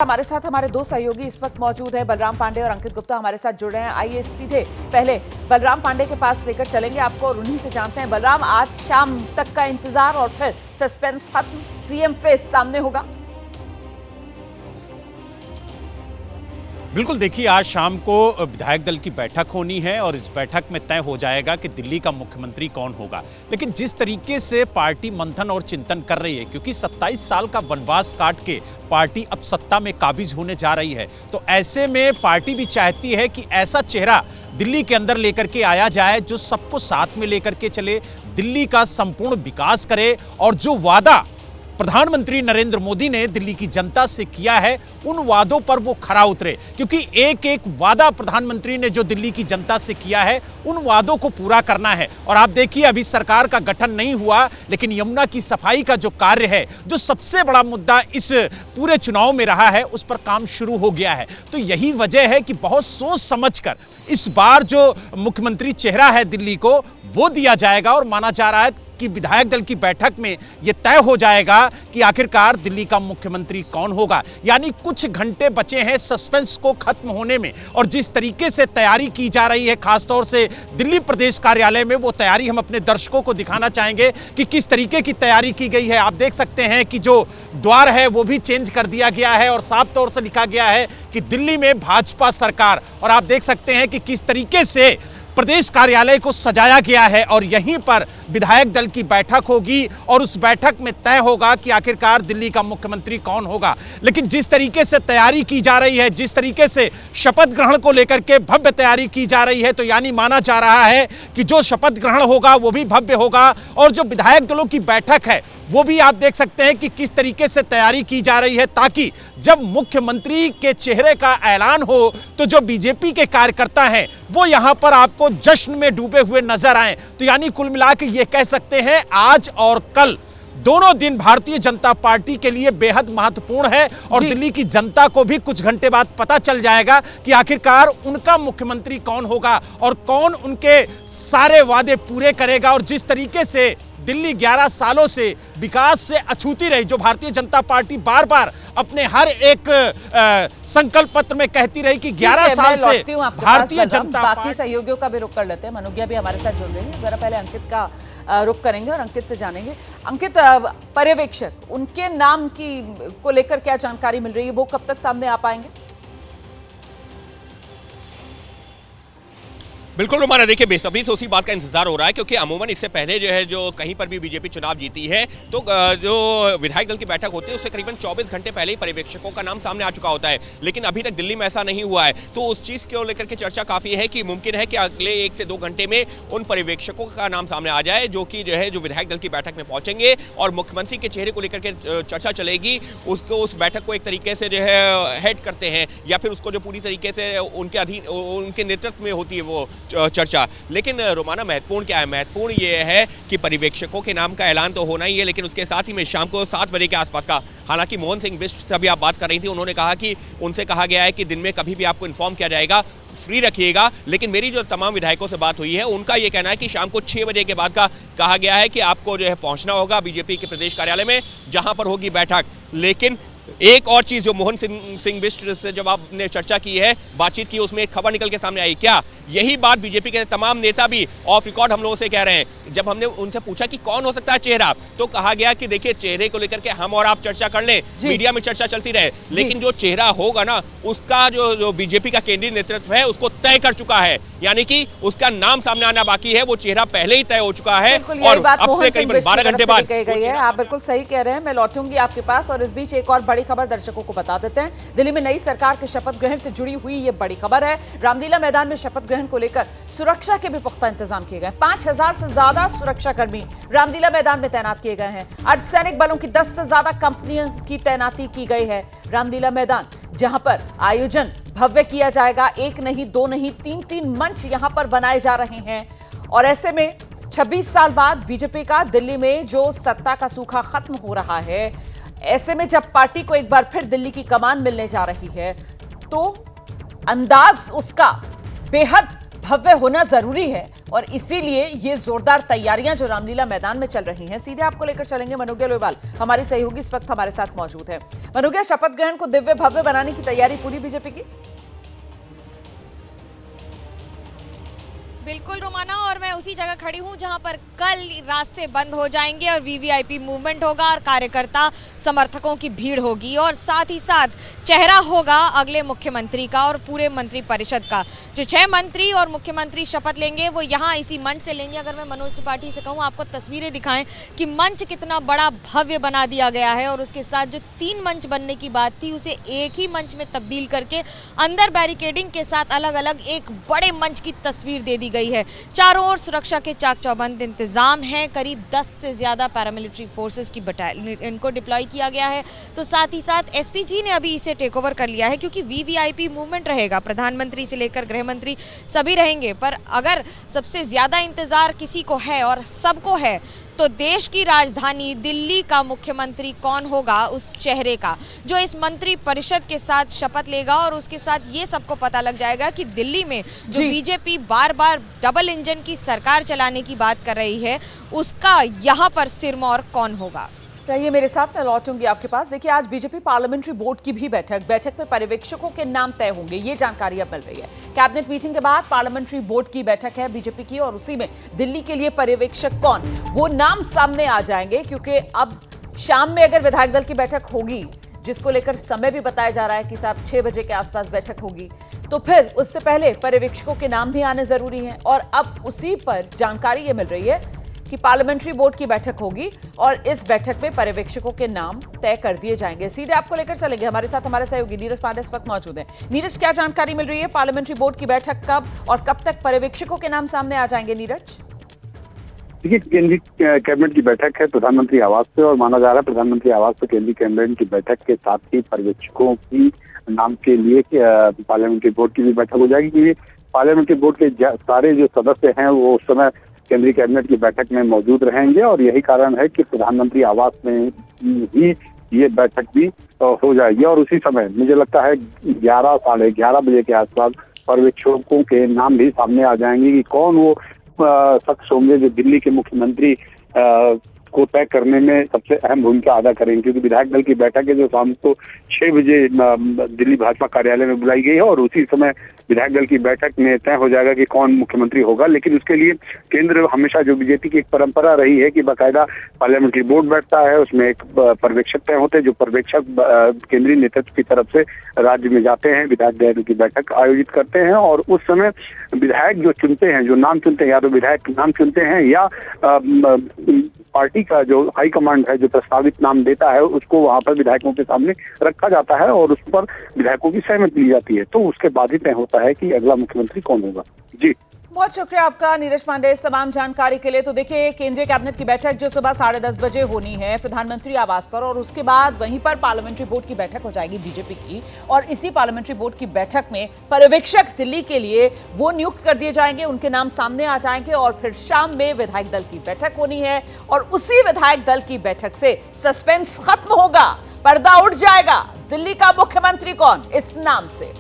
हमारे साथ हमारे दो सहयोगी इस वक्त मौजूद हैं, बलराम पांडे और अंकित गुप्ता हमारे साथ जुड़ रहे हैं। आइए सीधे पहले बलराम पांडे के पास लेकर चलेंगे आपको और उन्हीं से जानते हैं। बलराम, आज शाम तक का इंतजार और फिर सस्पेंस खत्म, सीएम फेस सामने होगा। बिल्कुल, देखिए आज शाम को विधायक दल की बैठक होनी है और इस बैठक में तय हो जाएगा कि दिल्ली का मुख्यमंत्री कौन होगा। लेकिन जिस तरीके से पार्टी मंथन और चिंतन कर रही है, क्योंकि 27 साल का वनवास काट के पार्टी अब सत्ता में काबिज होने जा रही है, तो ऐसे में पार्टी भी चाहती है कि ऐसा चेहरा दिल्ली के अंदर लेकर के आया जाए जो सबको साथ में लेकर के चले, दिल्ली का संपूर्ण विकास करे और जो वादा प्रधानमंत्री नरेंद्र मोदी ने दिल्ली की जनता से किया है उन वादों पर वो खरा उतरे। क्योंकि एक एक वादा प्रधानमंत्री ने जो दिल्ली की जनता से किया है उन वादों को पूरा करना है। और आप देखिए, अभी सरकार का गठन नहीं हुआ, लेकिन यमुना की सफाई का जो कार्य है, जो सबसे बड़ा मुद्दा इस पूरे चुनाव में रहा है, उस पर काम शुरू हो गया है। तो यही वजह है कि बहुत सोच समझकर इस बार जो मुख्यमंत्री चेहरा है दिल्ली को, वो दिया जाएगा और माना जा रहा है कि विधायक दल की बैठक में यह तय हो जाएगा कि आखिरकार दिल्ली का मुख्यमंत्री कौन होगा। यानी कुछ घंटे बचे हैं सस्पेंस को खत्म होने में, और जिस तरीके से तैयारी की जा रही है खासतौर से दिल्ली प्रदेश कार्यालय में, वो तैयारी हम अपने दर्शकों को दिखाना चाहेंगे कि किस तरीके की तैयारी की गई है। आप देख सकते हैं कि जो द्वार है वो भी चेंज कर दिया गया है और साफ तौर से लिखा गया है कि दिल्ली में भाजपा सरकार। और आप देख सकते हैं कि किस तरीके से प्रदेश कार्यालय को सजाया गया है और यहीं पर विधायक दल की बैठक होगी और उस बैठक में तय होगा कि आखिरकार दिल्ली का मुख्यमंत्री कौन होगा। लेकिन जिस तरीके से तैयारी की जा रही है, जिस तरीके से शपथ ग्रहण को लेकर के भव्य तैयारी की जा रही है, तो यानी माना जा रहा है कि जो शपथ ग्रहण होगा वो भी भव्य होगा और जो विधायक दलों की बैठक है वो भी आप देख सकते हैं कि किस तरीके से तैयारी की जा रही है, ताकि जब मुख्यमंत्री के चेहरे का ऐलान हो तो जो बीजेपी के कार्यकर्ता हैं वो यहां पर आपको जश्न में डूबे हुए नजर आए। तो यानी कुल मिला के ये कह सकते हैं आज और कल दोनों दिन भारतीय जनता पार्टी के लिए बेहद महत्वपूर्ण है और दिल्ली की जनता को भी कुछ घंटे बाद पता चल जाएगा कि आखिरकार उनका मुख्यमंत्री कौन होगा और कौन उनके सारे वादे पूरे करेगा। और जिस तरीके से दिल्ली 11 सालों से विकास से अछूती रही, जो भारतीय जनता पार्टी बार बार अपने हर एक संकल्प पत्र में कहती रही कि 11 साल से भारतीय जनता बाकी पार्टी। सहयोगियों का भी रुख कर लेते हैं, मनोज्ञा भी हमारे साथ जुड़ रही है। जरा पहले अंकित का रुख करेंगे और अंकित से जानेंगे। अंकित, पर्यवेक्षक, उनके नाम की को लेकर क्या जानकारी मिल रही है, वो कब तक सामने आ पाएंगे? बिल्कुल रोमाना, देखिए बेसब्री से उसी बात का इंतजार हो रहा है, क्योंकि अमूमन इससे पहले जो है जो कहीं पर भी बीजेपी चुनाव जीती है तो जो विधायक दल की बैठक होती है उससे करीबन 24 घंटे पहले ही पर्यवेक्षकों का नाम सामने आ चुका होता है। लेकिन अभी तक दिल्ली में ऐसा नहीं हुआ है, तो उस चीज़ को लेकर के चर्चा काफ़ी है कि मुमकिन है कि अगले 1 से 2 घंटे में उन पर्यवेक्षकों का नाम सामने आ जाए जो कि जो है जो विधायक दल की बैठक में पहुंचेंगे और मुख्यमंत्री के चेहरे को लेकर के चर्चा चलेगी। उसको उस बैठक को एक तरीके से जो है हेड करते हैं या फिर उसको जो पूरी तरीके से उनके अधीन उनके नेतृत्व में होती है वो चर्चा। लेकिन रोमाना, महत्वपूर्ण क्या है? महत्वपूर्ण ये है कि पर्यवेक्षकों के नाम का ऐलान तो होना ही है, लेकिन उसके साथ ही में शाम को 7 बजे के आसपास का, हालांकि मोहन सिंह बिष्ट से अभी आप बात कर रही थी, उन्होंने कहा कि उनसे कहा गया है कि दिन में कभी भी आपको इन्फॉर्म किया जाएगा, फ्री रखिएगा। लेकिन मेरी जो तमाम विधायकों से बात हुई है उनका ये कहना है कि शाम को 6 बजे के बाद का कहा गया है कि आपको जो है पहुंचना होगा बीजेपी के प्रदेश कार्यालय में जहां पर होगी बैठक। लेकिन एक और चीज जो मोहन सिंह बिष्ट से जब आपने चर्चा की है, बातचीत की, उसमें एक खबर निकल के सामने आई। क्या यही बात बीजेपी के तमाम नेता भी ऑफ रिकॉर्ड हम लोगों से कह रहे हैं? जब हमने उनसे पूछा कि कौन हो सकता है चेहरा, तो कहा गया कि देखिए चेहरे को लेकर के हम और आप चर्चा कर लें, मीडिया में चर्चा चलती रहे, लेकिन जो चेहरा होगा ना उसका जो बीजेपी का केंद्रीय नेतृत्व है उसको तय कर चुका है। यानी कि उसका नाम सामने आना बाकी है, वो चेहरा पहले ही तय हो चुका है और अब से करीबन 12 घंटे बाद गई है। आप बिल्कुल सही कह रहे हैं, मैं लौटूंगी आपके पास। और इस बीच एक और बड़ी खबर दर्शकों को बता देते हैं। दिल्ली में नई सरकार के शपथ ग्रहण से जुड़ी हुई ये बड़ी खबर है। रामलीला मैदान में शपथ ग्रहण को लेकर सुरक्षा के भी पुख्ता इंतजाम किए गए। 5000 से ज्यादा सुरक्षाकर्मी रामलीला मैदान में तैनात किए गए हैं। अर्धसैनिक बलों की 10 से ज्यादा कंपनियों की तैनाती की गई है। रामलीला मैदान जहां पर आयोजन भव्य किया जाएगा, 1 नहीं 2 नहीं 3 मंच यहां पर बनाए जा रहे हैं। और ऐसे में 26 साल बाद बीजेपी का दिल्ली में जो सत्ता का सूखा खत्म हो रहा है, ऐसे में जब पार्टी को एक बार फिर दिल्ली की कमान मिलने जा रही है तो अंदाज उसका बेहद भव्य होना जरूरी है। और इसीलिए ये जोरदार तैयारियां जो रामलीला मैदान में चल रही हैं, सीधे आपको लेकर चलेंगे मनोज्ञा लोईवाल, हमारी सहयोगी इस वक्त हमारे साथ मौजूद है। मनोज्ञा, शपथ ग्रहण को दिव्य भव्य बनाने की तैयारी पूरी बीजेपी की? बिल्कुल रोमाना, और मैं उसी जगह खड़ी हूं जहां पर कल रास्ते बंद हो जाएंगे और वीवीआईपी मूवमेंट होगा और कार्यकर्ता समर्थकों की भीड़ होगी, और साथ ही साथ चेहरा होगा अगले मुख्यमंत्री का और पूरे मंत्री परिषद का। जो 6 मंत्री और मुख्यमंत्री शपथ लेंगे वो यहाँ इसी मंच से लेंगे। अगर मैं मनोज त्रिपाठी से कहूँ आपको तस्वीरें दिखाएं कि मंच कितना बड़ा भव्य बना दिया गया है, और उसके साथ जो 3 मंच बनने की बात थी उसे एक ही मंच में तब्दील करके अंदर बैरिकेडिंग के साथ अलग अलग एक बड़े मंच की तस्वीर दे दी गई है। चारों ओर सुरक्षा के चाक चौबंद इंतजाम हैं। करीब 10 से ज्यादा पैरामिलिट्री फोर्सेस की बटालियन इनको डिप्लॉय किया गया है। तो साथ ही साथ एसपीजी ने अभी इसे टेक ओवर कर लिया है, क्योंकि वीवीआईपी मूवमेंट रहेगा, प्रधानमंत्री से लेकर गृह मंत्री सभी रहेंगे। पर अगर सबसे ज्यादा इंतजार किसी को है और सबको है तो देश की राजधानी दिल्ली का मुख्यमंत्री कौन होगा, उस चेहरे का, जो इस मंत्री परिषद के साथ शपथ लेगा। और उसके साथ ये सबको पता लग जाएगा कि दिल्ली में जो बीजेपी बार बार डबल इंजन की सरकार चलाने की बात कर रही है, उसका यहाँ पर सिरमौर कौन होगा। रहिए मेरे साथ, मैं लौटूंगी आपके पास। देखिए, आज बीजेपी पार्लियामेंट्री बोर्ड की भी बैठक में पर्यवेक्षकों के नाम तय होंगे, ये जानकारी अब मिल रही है। कैबिनेट मीटिंग के बाद पार्लियामेंट्री बोर्ड की बैठक है बीजेपी की, और उसी में दिल्ली के लिए पर्यवेक्षक कौन, वो नाम सामने आ जाएंगे। क्योंकि अब शाम में अगर विधायक दल की बैठक होगी, जिसको लेकर समय भी बताया जा रहा है कि साहब 6 बजे के आसपास बैठक होगी, तो फिर उससे पहले पर्यवेक्षकों के नाम भी आने जरूरी हैं। और अब उसी पर जानकारी ये मिल रही है कि पार्लियामेंट्री बोर्ड की बैठक होगी और इस बैठक में पर्यवेक्षकों के नाम तय कर दिए जाएंगे। सीधे आपको लेकर चलेंगे, हमारे साथ हमारे सहयोगी नीरज पांडे इस वक्त मौजूद हैं। नीरज, क्या जानकारी मिल रही है? पार्लियामेंट्री बोर्ड की बैठक कब और कब तक पर्यवेक्षकों के नाम सामने आ जाएंगे? नीरज, देखिए, केंद्रीय कैबिनेट की बैठक है प्रधानमंत्री आवास पे, और माना जा रहा है प्रधानमंत्री आवास पे केंद्रीय कैबिनेट की बैठक के साथ ही पर्यवेक्षकों की नाम के लिए पार्लियामेंट्री बोर्ड की भी बैठक हो जाएगी। क्योंकि पार्लियामेंट्री बोर्ड के सारे जो सदस्य हैं वो उस समय केंद्रीय कैबिनेट की बैठक में मौजूद रहेंगे, और यही कारण है कि प्रधानमंत्री आवास में ही ये बैठक भी हो जाएगी। और उसी समय मुझे लगता है 11 साढ़े 11 बजे के आसपास पर्यवेक्षकों के नाम भी सामने आ जाएंगे कि कौन वो शख्स होंगे जो दिल्ली के मुख्यमंत्री को तय करने में सबसे अहम भूमिका अदा करेंगे। क्योंकि विधायक दल की बैठक है जो शाम को 6 बजे दिल्ली भाजपा कार्यालय में बुलाई गई है, और उसी समय विधायक दल की बैठक में तय हो जाएगा कि कौन मुख्यमंत्री होगा। लेकिन उसके लिए केंद्र हमेशा, जो बीजेपी की एक परंपरा रही है कि बाकायदा पार्लियामेंट्री बोर्ड बैठता है, उसमें एक पर्यवेक्षक तय होते हैं, जो पर्यवेक्षक केंद्रीय नेतृत्व की तरफ से राज्य में जाते हैं, विधायक दल की बैठक आयोजित करते हैं, और उस समय विधायक जो चुनते हैं, जो नाम चुनते हैं, या तो विधायक नाम चुनते हैं या पार्टी का जो हाईकमांड है जो प्रस्तावित नाम देता है उसको वहां पर विधायकों के सामने रखा जाता है और उस पर विधायकों की सहमति ली जाती है। तो उसके बाद ही तय होता है कि अगला मुख्यमंत्री कौन होगा। जी, बहुत शुक्रिया आपका नीरज पांडे इस तमाम जानकारी के लिए। तो देखिए, केंद्रीय कैबिनेट की बैठक जो सुबह 10:30 बजे होनी है प्रधानमंत्री आवास पर, और उसके बाद वहीं पर पार्लियामेंट्री बोर्ड की बैठक हो जाएगी बीजेपी की, और इसी पार्लियामेंट्री बोर्ड की बैठक में पर्यवेक्षक दिल्ली के लिए वो नियुक्त कर दिए जाएंगे, उनके नाम सामने आ जाएंगे, और फिर शाम में विधायक दल की बैठक होनी है, और उसी विधायक दल की बैठक से सस्पेंस खत्म होगा, पर्दा उठ जाएगा, दिल्ली का मुख्यमंत्री कौन, इस नाम से